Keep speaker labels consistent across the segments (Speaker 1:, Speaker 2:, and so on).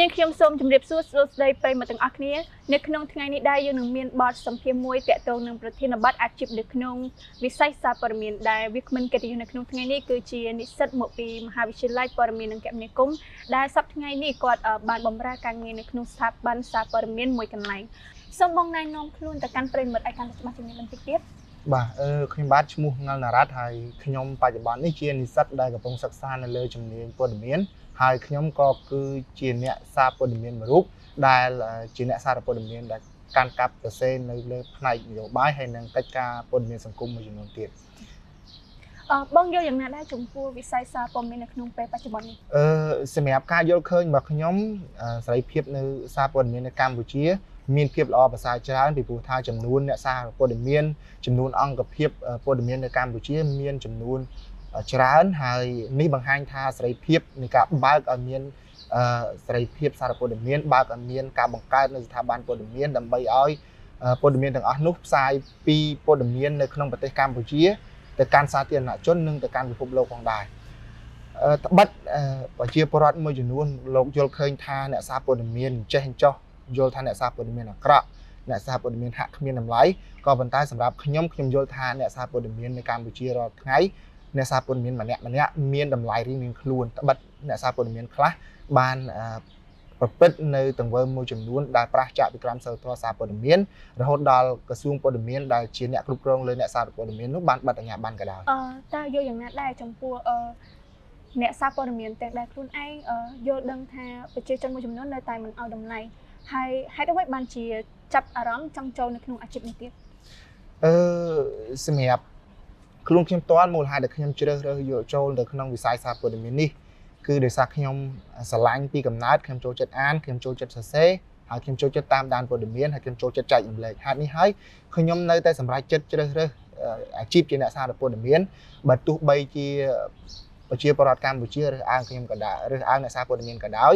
Speaker 1: នាងខ្ញុំសូមជម្រាបសួរស្ដីប្រិយមិត្តទាំងអស់គ្នានៅក្នុងថ្ងៃនេះដែរយើងនឹងមានបទសម្ភាសន៍មួយទាក់ទងនឹងប្រធានបទអាជីពនៅក្នុងវិស័យសារព័ត៌មានដែលវាគ្មិនកិត្តិយសនៅក្នុងថ្ងៃនេះគឺជានិស្សិតមកពីមហាវិទ្យាល័យព័ត៌មាននិងគមនាគមន៍ដែលសប្តាហ៍ថ្ងៃនេះគាត់បានបម្រើការងារនៅក្នុងស្ថាប័នសារព័ត៌មានមួយកន្លែងសូមបងណែនាំខ្លួនទៅកាន់ប្រិយមិត្តឲ្យកាន់តែច្បាស់ជាងនេះបន្តិចទៀត
Speaker 2: បាទខ្ញុំបាទឈ្មោះងល់ណារ៉ាត់ហើយខ្ញុំបច្ចុប្បន្ននេះជានិស្សិតដែលកំពុងសិក្សានៅលើជំនាញព័ត៌មានហើយខ្ញុំក៏គឺជាអ្នកសារព័ត៌មានមួយរូបដែលជាអ្នកសារព័ត៌មានដែលកាន់កាប់សរសេរនៅលើផ្នែកនយោបាយហើយនិងកិច្ចការព័ត៌មានសង្គមមួយចំនួនទៀត
Speaker 1: បងយល់យ៉ាងណាដែរចំពោះវិស័យសារព័ត៌មាននៅក្នុងពេលបច្ចុប្បន្ននេះ
Speaker 2: សម្រាប់ការយល់ឃើញរបស់ខ្ញុំសេរីភាពនៅសារព័ត៌មាននៅកម្ពុជាមានភាពល្អប្រសើរច្រើនពីព្រោះថាចំនួនអ្នកសារព័ត៌មានចំនួនអង្គភាពព័ត៌មាននៅកម្ពុជាមានចំនួនច្រើនហើយនេះបង្ហាញថាសេរីភាពនៃការបើកឲ្យមានសេរីភាពសារព័ត៌មានបើកឲ្យមានការបង្កើតនៅស្ថាប័នព័ត៌មានដើម្បីឲ្យព័ត៌មានទាំងអស់នោះផ្សាយពីព័ត៌មាននៅក្នុងប្រទេសកម្ពុជាទៅកាន់សាធារណជននិងទៅកាន់ពិភពលោកផងដែរត្បិតប្រជាពលរដ្ឋមួយចំនួនលោកយល់ឃើញថាអ្នកសារព័ត៌មានចេះចោះយល់ថាអ្នកសារព័ត៌មានអាក្រក់អ្នកសារព័ត៌មានហាក់គ្មានតម្លៃក៏ប៉ុន្តែសម្រាប់ខ្ញុំយល់ថាអ្នកសារព័ត៌មាននៅកម្ពុជារាល់ថ្ងៃអ្នកសារព័ត៌មានម្នាក់មានតម្លៃរៀងៗខ្លួនត្បិតអ្នកសារព័ត៌មានខ្លះបានប្រព្រឹត្តនៅទង្វើមួយចំនួនដែលប្រឆាំងពីក្រមសីលធម៌សារព័ត៌មានរហូតដល់ក្រសួងព័ត៌មានដែលជាអ្នកគ្រប់គ្រងលើអ្នកសារព័ត៌មាននោះបានបិទអាជ្ញាប័ណ្ណក៏ដោយ
Speaker 1: តើយល់យ៉ាងណាដែរចំពោះអ្នកសារព័ត៌មានទាំងដែលខ្លួនឯងយល់ដឹងថាប្រជាជនមួយចំនួននៅតែមិនឲ្យតម្លៃហើយហេតុអ្វីបានជាចាប់អារម្មណ៍ចង់ចូលនៅក្នុងអាជីពនេះទៀត
Speaker 2: សម្រាប់ខ្លួនខ្ញុំផ្ទាល់មូលហេតុដែលខ្ញុំជ្រើសរើសយកចូលទៅក្នុងវិស័យសារព័ត៌មាននេះគឺដោយសារខ្ញុំស្រឡាញ់ពីកំណើតខ្ញុំចូលចិត្តអានខ្ញុំចូលចិត្តសរសេរហើយខ្ញុំចូលចិត្តតាមដានព័ត៌មានហើយខ្ញុំចូលចិត្តចែករំលែកហេតុនេះហើយខ្ញុំនៅតែសម្រេចចិត្តជ្រើសរើសអាជីពជាអ្នកសារព័ត៌មានបើទោះបីជាប្រជាពលរដ្ឋកម្ពុជារើសអើងខ្ញុំក៏ដោយរើសអើងអ្នកសារព័ត៌មានក៏ដោយ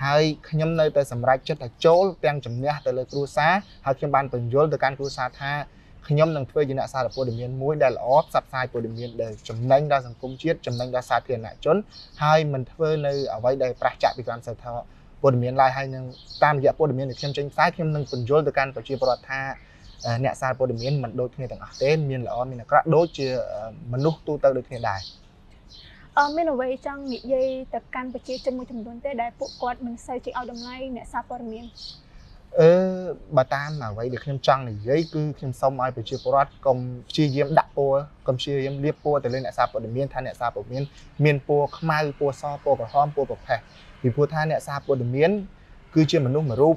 Speaker 2: ហើយខ្ញុំនៅតែសម្រេចចិត្តថាចូលទាំងជំនះទៅលើគ្រួសារហើយខ្ញុំបានបញ្យល់ទៅកាន់គ្រួសារថាខ្ញុំនឹងធ្វើជាអ្នកសារព័ត៌មានមួយដែលល្អផ្សព្វផ្សាយព័ត៌មានដែលចំណេញដល់សង្គមជាតិចំណេញដល់សាធារណជនហើយមិនធ្វើនៅអ្វីដែលប្រឆាំងពីក្រមសីលធម៌ព័ត៌មានឡើយហើយនឹងតាមរយៈព័ត៌មានដែលខ្ញុំចេញផ្សាយខ្ញុំនឹងបញ្យល់ទៅកាន់ប្រជាពលរដ្ឋថាអ្នកសារព័ត៌មានមិនដូចគ្នាទាំងអស់ទេមានល្អមានអាក្រក់ដូចជាមនុស្សទូទៅដូចគ្នាដែរ
Speaker 1: មានអ្វីចង់និយាយទៅកាន់ប្រជាជនមួយចំនួនទេដែលពួកគាត់មិនសូវជាឲ្យតម្លៃអ្នកសារព័ត៌មាន
Speaker 2: បើតាមអ្វីដែលខ្ញុំចង់និយាយគឺខ្ញុំសូមឲ្យប្រជាពលរដ្ឋកុំព្យាយាមដាក់ពណ៌កុំព្យាយាមលាបពណ៌ទៅលើអ្នកសារព័ត៌មានថាអ្នកសារព័ត៌មានមានពណ៌ខ្មៅពណ៌សពណ៌ក្រហមពណ៌ប្រផេះពីព្រោះថាអ្នកសារព័ត៌មានគឺជាមនុស្សមួយរូប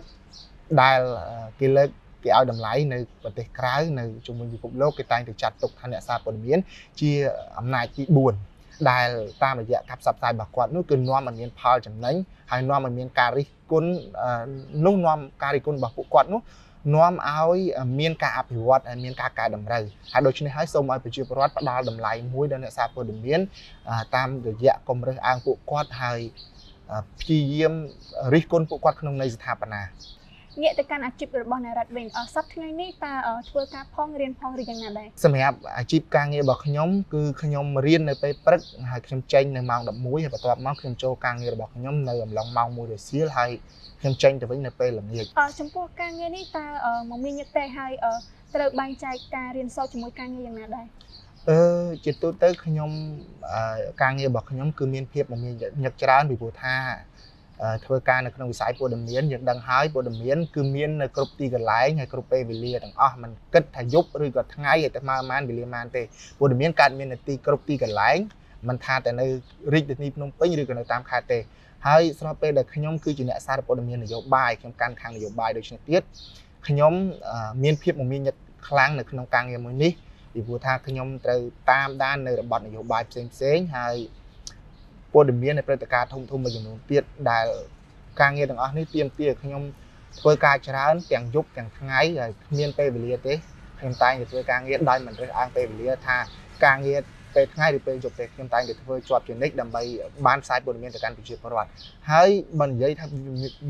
Speaker 2: ដែលគេលើកគេឲ្យតម្លៃនៅប្រទេសក្រៅនៅជុំវិញពិភពលោកគេតែងតែចាត់ទុកថាអ្នកសារព័ត៌មានជាអំណាចទី4ដែលតាមរយៈការផ្សព្វផ្សាយរបស់គាត់នោះគឺនាំឲ្យមានផលចំណេញហើយនាំឲ្យមានការរិះគន់នោះនាំការរិះគន់របស់ពួកគាត់នោះនាំឲ្យមានការអភិវឌ្ឍហើយមានការកែតម្រូវហើយដូច្នេះហើយសូមឲ្យប្រជាពលរដ្ឋផ្ដល់តម្លៃមួយដល់អ្នកសារព័ត៌មានតាមរយៈកុំរើសអើងពួកគាត់ហើយព្យាយាមរិះគន់ពួកគាត់ក្នុងន័យស្ថាបនា
Speaker 1: ងាកទៅកាន់អាជីពរបស់អ្នករ៉ាត់វិញសប្តាហ៍ថ្ងៃនេះតើធ្វើការផងរៀនផងឬយ៉ាងណាដែរ
Speaker 2: សម្រាប់អាជីពការងាររបស់ខ្ញុំគឺខ្ញុំរៀននៅពេលព្រឹកហើយខ្ញុំចេញនៅម៉ោង11ហើយបន្ទាប់មកខ្ញុំចូលការងាររបស់ខ្ញុំនៅអំឡុងម៉ោង1រសៀលហើយខ្ញុំចេញទៅវិញនៅពេលល្ងាច
Speaker 1: ចំពោះការងារនេះតើមកមានញឹកទេហើយត្រូវបែងចែកការរៀនសូត្រជាមួយការងារយ៉ាងណាដែរ
Speaker 2: ជាទូទៅខ្ញុំការងាររបស់ខ្ញុំគឺមានភាពមមាញឹកច្រើនពីព្រោះថាធ្វើការនៅក្នុងវិស័យព័ត៌មានយើងដឹងហើយព័ត៌មានគឺមាននៅគ្រប់ទីកន្លែងហើយគ្រប់ពេលវេលាទាំងអស់មិនគិតថាយប់ឬក៏ថ្ងៃឲ្យតែម៉ានវេលាម៉ានទេព័ត៌មានកើតមាននៅទីគ្រប់ទីកន្លែងមិនថាតែនៅរាជធានីភ្នំពេញឬក៏នៅតាមខេត្តទេហើយស្របពេលដែលខ្ញុំគឺជាអ្នកសារព័ត៌មាននយោបាយខ្ញុំកាន់ខាងនយោបាយដូចនេះទៀតខ្ញុំមានភាពមមាញឹកខ្លាំងនៅក្នុងការងារមួយនេះពីព្រោះថាខ្ញុំត្រូវតាមដាននៅរបបនយោបាយផ្សេងហើយព័ត៌មាននៃព្រឹត្តិការណ៍ធំមួយចំនួនទៀតដែលការងារទាំងអស់នេះទាមទារខ្ញុំធ្វើការច្រើនទាំងយប់ទាំងថ្ងៃហើយគ្មានពេលវេលាទេខ្ញុំតែងតែធ្វើការងារដោយមិនរើសអើងពេលវេលាថាការងារពេលថ្ងៃឬពេលយប់ទេខ្ញុំតែងតែធ្វើជាប់ជានិច្ចដើម្បីបានផ្សាយព័ត៌មានទៅកាន់ប្រជាពលរដ្ឋហើយបើនិយាយថា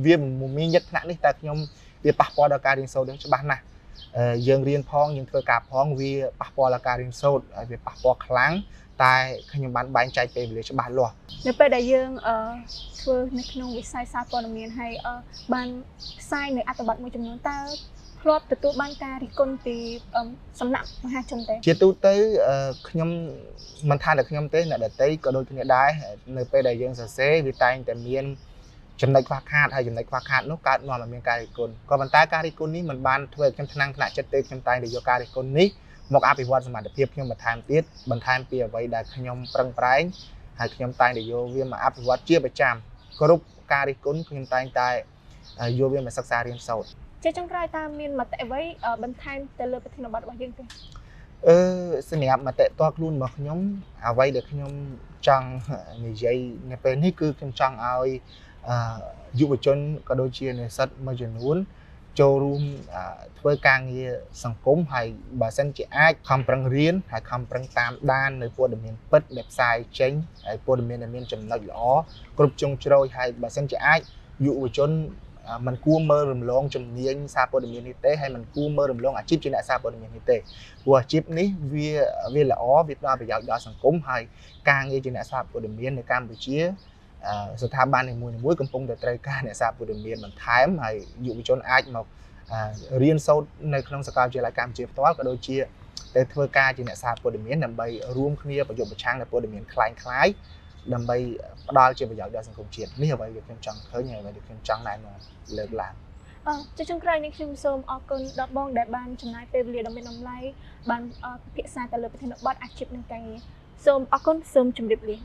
Speaker 2: វាមានញឹកថ្នាក់នេះតែខ្ញុំវាប៉ះពាល់ដល់ការរៀនសូត្រយ៉ាងច្បាស់ណាស់ យើងរៀនផងយើងធ្វើការផងវាប៉ះពាល់ដល់ការរៀនសូត្រហើយវាប៉ះពាល់ខ្លាំងតែខ្ញុំបានបែងចែកពេលវេលាច្បាស់លាស់
Speaker 1: នៅពេលដែលយើងធ្វើនៅក្នុងវិស័យសារព័ត៌មានហើយបានផ្សាយនៅអត្ថបទមួយចំនួនតើធ្លាប់ទទួលបានការរិះគន់ពីសំណាក់មហាជនទេ
Speaker 2: ជាទូទៅខ្ញុំមិនថាតែខ្ញុំទេអ្នកដទៃក៏ដូចគ្នាដែរនៅពេលដែលយើងសរសេរវាតែងតែមានចំណុចខ្វះខាតហើយចំណុចខ្វះខាតនោះកើតនាំឲ្យមានការរិះគន់ក៏ប៉ុន្តែការរិះគន់នេះមិនបានធ្វើឲ្យខ្ញុំថ្នាំងថ្នាក់ចិត្តទេខ្ញុំតែងតែយកការរិះគន់នេះមកអភិវឌ្ឍសមត្ថភាពខ្ញុំបន្ថែមទៀតបន្ថែមពីអ្វីដែលខ្ញុំប្រឹងប្រែងហើយខ្ញុំតែងតែយកវាមកអភិវឌ្ឍជាប្រចាំគ្រប់ការរិះគន់ខ្ញុំតែងតែយកវាមកសិក្សារៀនសូត្រ
Speaker 1: ជាចុងក្រោយតើមានមតិអ្វីបន្ថែមទៅលើប្រធានបទរបស់យើងទេ
Speaker 2: សម្រាប់មតិតខ្លួនរបស់ខ្ញុំអ្វីដែលខ្ញុំចង់និយាយនៅពេលនេះគឺខ្ញុំចង់ឲ្យយុវជនក៏ដូចជានិស្សិតមួយចំនួនចូលរួមធ្វើការងារសង្គមហើយបើសិនជាអាចខំប្រឹងរៀនហើយខំប្រឹងតាមដាននៅព័ត៌មានពិតដែលផ្សាយចេញហើយព័ត៌មានដែលមានចំណុចល្អគ្រប់ជ្រុងជ្រោយហើយបើសិនជាអាចយុវជនមិនគួរមើលរំលងជំនាញសារព័ត៌មាននេះទេហើយមិនគួរមើលរំលងអាជីពជាអ្នកសារព័ត៌មាននេះទេព្រោះអាជីពនេះវាល្អវាផ្ដល់ប្រយោជន៍ដល់សង្គមហើយការងារជាអ្នកសារព័ត៌មាននៅកម្ពុជាស្ថាប័ននីមួយៗកំពុងតែត្រូវការអ្នកសារព័ត៌មានបន្ថែមហើយយុវជនអាចមករៀនសូត្រនៅក្នុងសាកលវិទ្យាល័យកម្ពុជាផ្ទាល់ក៏ដូចជាទៅធ្វើការជាអ្នកសារព័ត៌មានដើម្បីរួមគ្នាប្រយុទ្ធប្រឆាំងនឹងព័ត៌មានคล้ายៗដើម្បីផ្ដល់ជាប្រយោជន៍ដល់សង្គមជាតិនេះអ្វីដែលខ្ញុំចង់ឃើញហើយអ្វីដែលខ្ញុំចង់ណែនាំលើកឡើង
Speaker 1: ជាចុងក្រោយនេះខ្ញុំសូមអរគុណដល់បងដែលបានចំណាយពេលវេលាដ៏មានតម្លៃបានពិភាក្សាទៅលើប្រធានបទអាជីពនិងការងារសូមអរគុណសូមជម្រាបលា